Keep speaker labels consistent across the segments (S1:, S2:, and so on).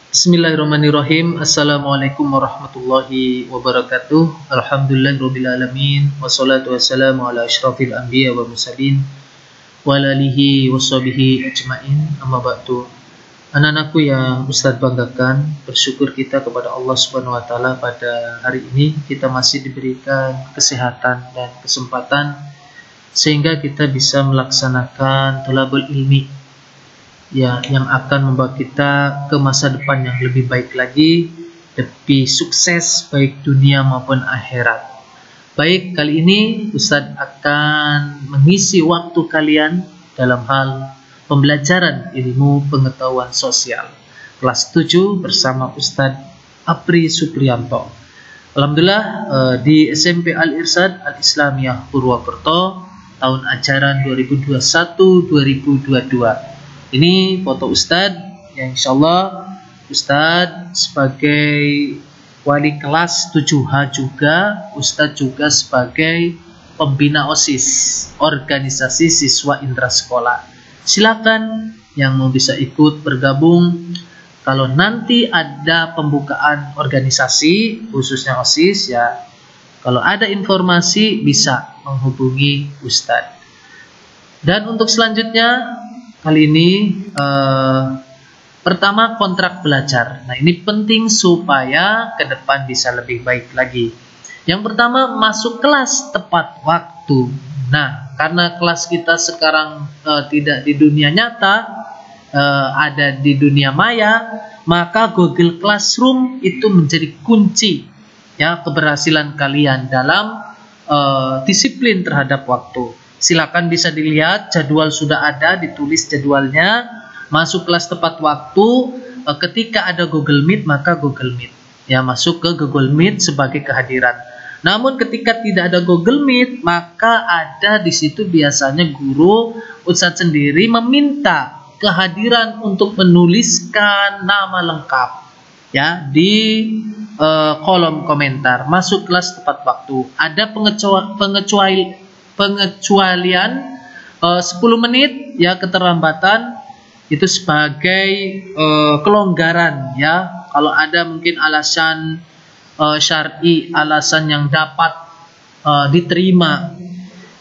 S1: Bismillahirrahmanirrahim. Assalamualaikum warahmatullahi wabarakatuh. Alhamdulillahirrabbilalamin. Wassalatu wassalamu ala asyrafil anbiya wa mursalin wa ala alihi washabihi ajmain. Amma ba'du. Anak-anakku yang Ustadz banggakan, bersyukur kita kepada Allah Subhanahu wa taala pada hari ini kita masih diberikan kesehatan dan kesempatan sehingga kita bisa melaksanakan thalabul ilmi ya, yang akan membawa kita ke masa depan yang lebih baik lagi, lebih sukses baik dunia maupun akhirat. Baik, kali ini Ustadz akan mengisi waktu kalian dalam hal pembelajaran ilmu pengetahuan sosial kelas 7 bersama Ustadz Apri Supriyanto. Alhamdulillah, di SMP Al-Irsyad Al-Islamiyah Purwokerto tahun ajaran 2021-2022. Ini foto Ustadz yang insyaallah Ustadz sebagai wali kelas 7H juga, Ustadz juga sebagai pembina OSIS, organisasi siswa intrasekolah. Silakan yang mau bisa ikut bergabung. Kalau nanti ada pembukaan organisasi khususnya OSIS ya, kalau ada informasi bisa menghubungi Ustadz. Dan untuk selanjutnya kali ini pertama kontrak belajar. Nah, ini penting supaya ke depan bisa lebih baik lagi. Yang pertama, masuk kelas tepat waktu. Nah, karena kelas kita sekarang tidak di dunia nyata, ada di dunia maya, maka Google Classroom itu menjadi kunci ya keberhasilan kalian dalam disiplin terhadap waktu. Silakan bisa dilihat, jadwal sudah ada, ditulis jadwalnya, masuk kelas tepat waktu. Ketika ada Google Meet, maka Google Meet. Ya, masuk ke Google Meet sebagai kehadiran. Namun ketika tidak ada Google Meet, maka ada di situ biasanya guru, Ustadz sendiri meminta kehadiran untuk menuliskan nama lengkap ya di kolom komentar. Masuk kelas tepat waktu. Ada pengecualian 10 menit ya keterlambatan itu sebagai kelonggaran ya. Kalau ada mungkin alasan syar'i, alasan yang dapat diterima,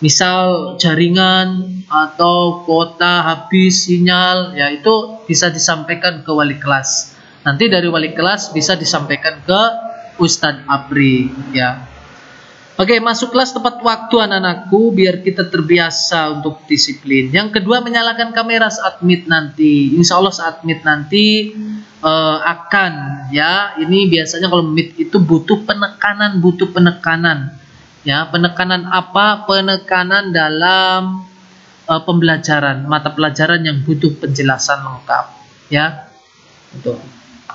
S1: misal jaringan atau kuota habis sinyal ya, itu bisa disampaikan ke wali kelas. Nanti dari wali kelas bisa disampaikan ke Ustadz Apri ya. Oke, masuk kelas tepat waktu anak-anakku biar kita terbiasa untuk disiplin. Yang kedua, menyalakan kamera saat meet nanti. Insya Allah saat meet nanti akan ya, ini biasanya kalau meet itu butuh penekanan ya. Penekanan apa? Penekanan dalam pembelajaran, mata pelajaran yang butuh penjelasan lengkap ya. Betul.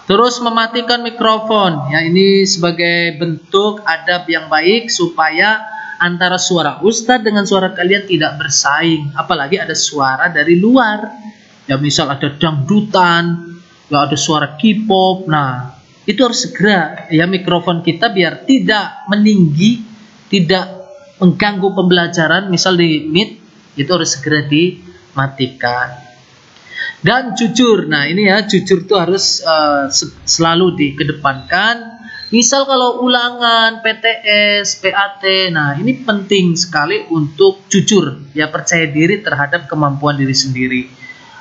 S1: Terus mematikan mikrofon ya, ini sebagai bentuk adab yang baik supaya antara suara Ustadz dengan suara kalian tidak bersaing, apalagi ada suara dari luar ya, misal ada dangdutan ya, ada suara K-pop. Nah, itu harus segera ya mikrofon kita biar tidak meninggi, tidak mengganggu pembelajaran. Misal di Meet itu harus segera dimatikan. Dan jujur, nah ini ya, jujur itu harus selalu dikedepankan. Misal kalau ulangan, PTS, PAT, nah ini penting sekali untuk jujur ya, percaya diri terhadap kemampuan diri sendiri.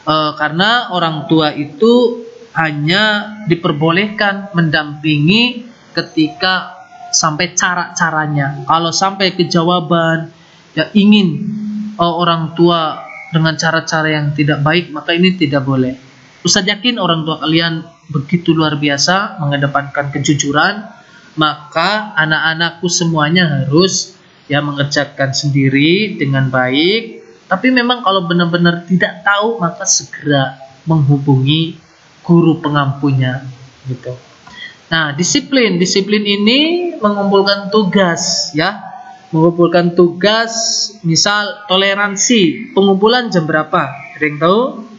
S1: Karena orang tua itu hanya diperbolehkan mendampingi ketika sampai cara-caranya. Kalau sampai ke jawaban ya ingin orang tua dengan cara-cara yang tidak baik, maka ini tidak boleh. Ustadz yakin orang tua kalian begitu luar biasa mengedepankan kejujuran, maka anak-anakku semuanya harus ya mengerjakan sendiri dengan baik. Tapi memang kalau benar-benar tidak tahu, maka segera menghubungi guru pengampunya gitu. Nah, disiplin ini mengumpulkan tugas ya. Mengumpulkan tugas, misal toleransi, pengumpulan jam berapa? Ada yang tahu?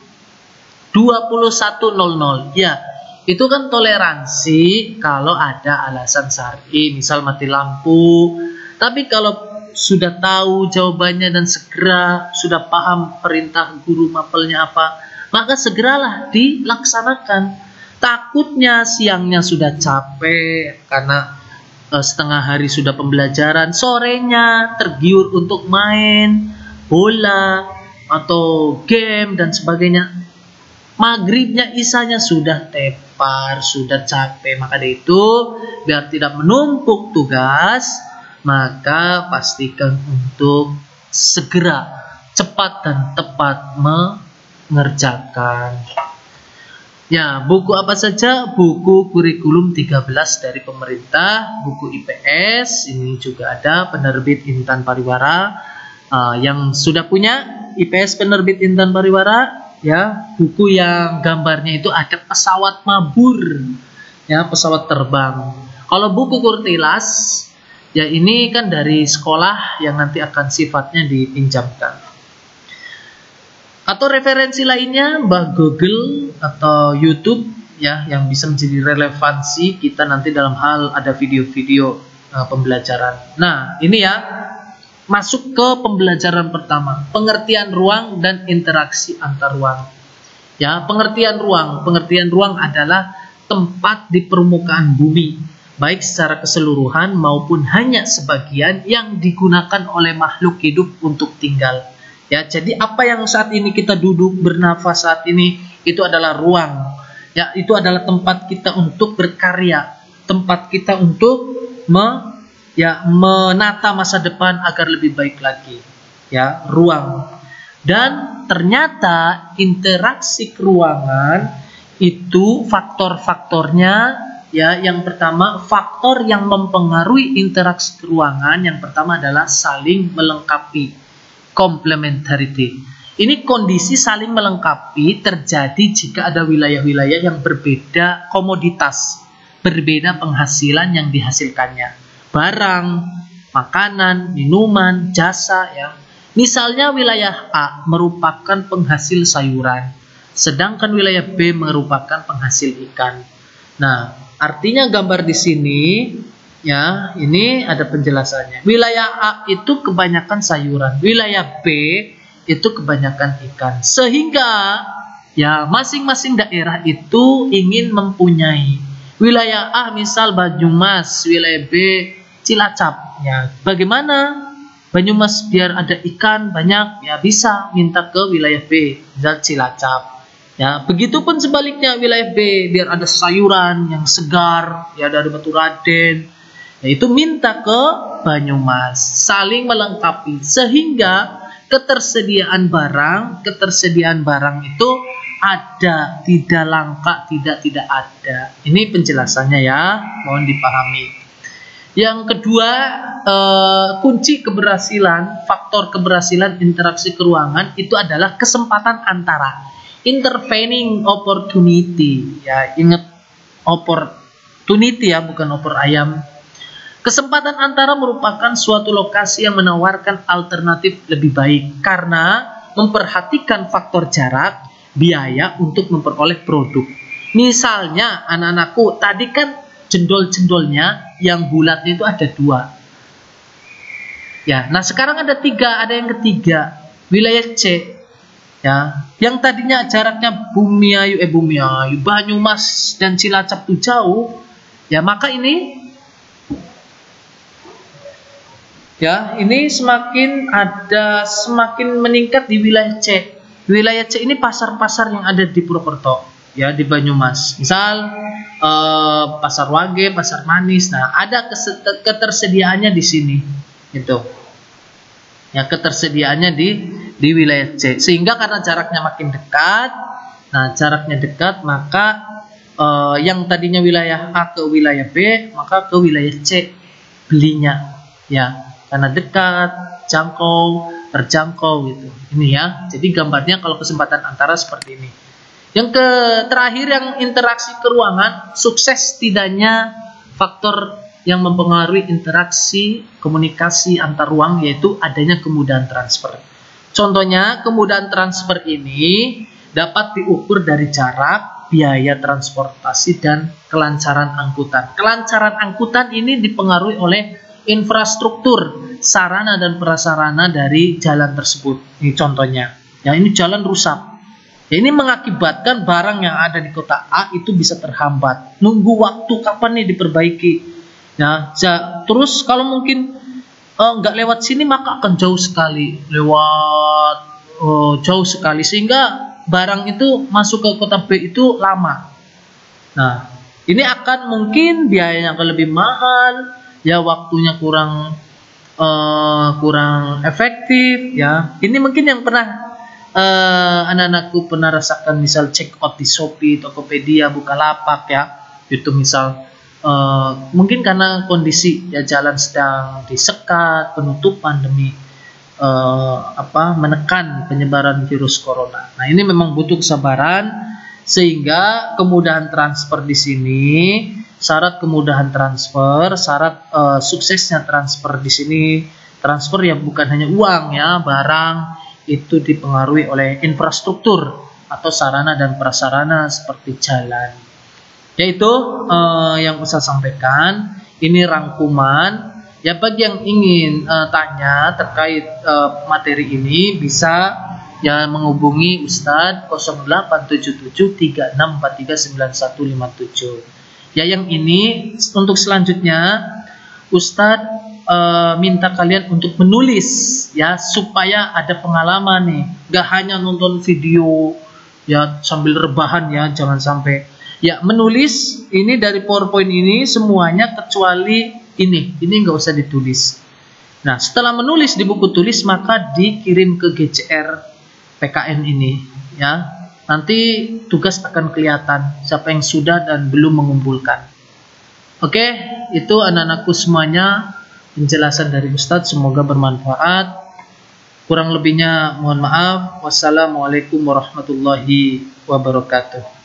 S1: 21.00. Ya, itu kan toleransi kalau ada alasan syar'i, misal mati lampu. Tapi kalau sudah tahu jawabannya dan segera sudah paham perintah guru mapelnya apa, maka segeralah dilaksanakan. Takutnya siangnya sudah capek karena setengah hari sudah pembelajaran, sorenya tergiur untuk main bola atau game dan sebagainya. Maghribnya, isanya sudah tepar, sudah capek. Maka dari itu, biar tidak menumpuk tugas, maka pastikan untuk segera, cepat dan tepat mengerjakan. Ya, buku apa saja? Buku kurikulum 13 dari pemerintah, buku IPS, ini juga ada penerbit Intan Pariwara. Yang sudah punya IPS penerbit Intan Pariwara, ya, buku yang gambarnya itu ada pesawat mabur, ya, pesawat terbang. Kalau buku Kurtilas, ya ini kan dari sekolah yang nanti akan sifatnya dipinjamkan. Atau referensi lainnya, Mbah Google atau YouTube, ya, yang bisa menjadi relevansi kita nanti dalam hal ada video-video pembelajaran. Nah, ini ya, masuk ke pembelajaran pertama, pengertian ruang dan interaksi antar ruang. Ya, pengertian ruang adalah tempat di permukaan bumi, baik secara keseluruhan maupun hanya sebagian yang digunakan oleh makhluk hidup untuk tinggal. Ya, jadi apa yang saat ini kita duduk bernafas saat ini itu adalah ruang. Ya, itu adalah tempat kita untuk berkarya, tempat kita untuk menata masa depan agar lebih baik lagi. Ya, ruang. Dan ternyata interaksi keruangan itu faktor-faktornya, ya, yang pertama, faktor yang mempengaruhi interaksi keruangan yang pertama adalah saling melengkapi. Complementarity. Ini kondisi saling melengkapi terjadi jika ada wilayah-wilayah yang berbeda komoditas, berbeda penghasilan yang dihasilkannya. Barang, makanan, minuman, jasa, ya. Misalnya wilayah A merupakan penghasil sayuran, sedangkan wilayah B merupakan penghasil ikan. Nah, artinya gambar di sini, ya, ini ada penjelasannya. Wilayah A itu kebanyakan sayuran, wilayah B itu kebanyakan ikan. Sehingga ya masing-masing daerah itu ingin mempunyai. Wilayah A misal Banyumas, wilayah B Cilacap. Ya, bagaimana Banyumas biar ada ikan banyak? Ya bisa minta ke wilayah B, misal Cilacap. Ya, begitupun sebaliknya wilayah B biar ada sayuran yang segar, ya dari Batu Raden. Yaitu minta ke Banyumas, saling melengkapi sehingga ketersediaan barang itu ada, tidak langka, tidak ada. Ini penjelasannya ya, mohon dipahami. Yang kedua, kunci keberhasilan, faktor keberhasilan interaksi keruangan itu adalah kesempatan antara, intervening opportunity. Ya, ingat opportunity ya, bukan opor ayam. Kesempatan antara merupakan suatu lokasi yang menawarkan alternatif lebih baik karena memperhatikan faktor jarak, biaya untuk memperoleh produk. Misalnya anak-anakku, tadi kan jendol-jendolnya yang bulatnya itu ada 2. Ya, nah sekarang ada 3, ada yang ketiga, wilayah C. Ya, yang tadinya jaraknya Bumiayu, Banyumas dan Cilacap itu jauh. Ya, maka ini semakin meningkat di wilayah C. Wilayah C ini pasar-pasar yang ada di Purwokerto, ya, di Banyumas. Misal Pasar Wage, Pasar Manis. Nah, ada ketersediaannya di sini, gitu. Ya, ketersediaannya di wilayah C. Sehingga karena jaraknya makin dekat, maka yang tadinya wilayah A ke wilayah B, maka ke wilayah C belinya, ya. Karena dekat, terjangkau gitu. Ini ya. Jadi gambarnya kalau kesempatan antara seperti ini. Yang terakhir yang interaksi keruangan, sukses tidaknya faktor yang mempengaruhi interaksi komunikasi antar ruang yaitu adanya kemudahan transfer. Contohnya, kemudahan transfer ini dapat diukur dari jarak, biaya transportasi dan kelancaran angkutan. Kelancaran angkutan ini dipengaruhi oleh infrastruktur, sarana dan prasarana dari jalan tersebut. Ini contohnya. Ya, ini jalan rusak. Ya, ini mengakibatkan barang yang ada di kota A itu bisa terhambat. Nunggu waktu kapan nih diperbaiki. Ya, terus kalau mungkin nggak lewat sini maka akan jauh sekali, jauh sekali sehingga barang itu masuk ke kota B itu lama. Nah, ini akan mungkin biayanya akan lebih mahal, ya waktunya kurang efektif, ya. Ini mungkin yang pernah anak-anakku pernah rasakan, misal check out di Shopee, Tokopedia, Bukalapak, ya. Itu misal mungkin karena kondisi ya jalan sedang disekat, penutupan demi menekan penyebaran virus corona. Nah, ini memang butuh kesabaran sehingga kemudahan transfer di sini, syarat kemudahan transfer, syarat suksesnya transfer di sini, transfer ya bukan hanya uang ya, barang itu dipengaruhi oleh infrastruktur atau sarana dan prasarana seperti jalan. Yaitu yang saya sampaikan, ini rangkuman. Ya, bagi yang ingin tanya terkait materi ini bisa ya menghubungi Ustadz 087736439157. Ya, yang ini untuk selanjutnya Ustadz minta kalian untuk menulis ya, supaya ada pengalaman nih, gak hanya nonton video ya sambil rebahan ya, jangan sampai ya. Menulis ini dari PowerPoint ini semuanya kecuali ini nggak usah ditulis. Nah, setelah menulis di buku tulis maka dikirim ke GCR PKN ini ya, nanti tugas akan kelihatan siapa yang sudah dan belum mengumpulkan. Oke, itu anak-anakku semuanya penjelasan dari Ustadz, semoga bermanfaat. Kurang lebihnya mohon maaf. Wassalamualaikum warahmatullahi wabarakatuh.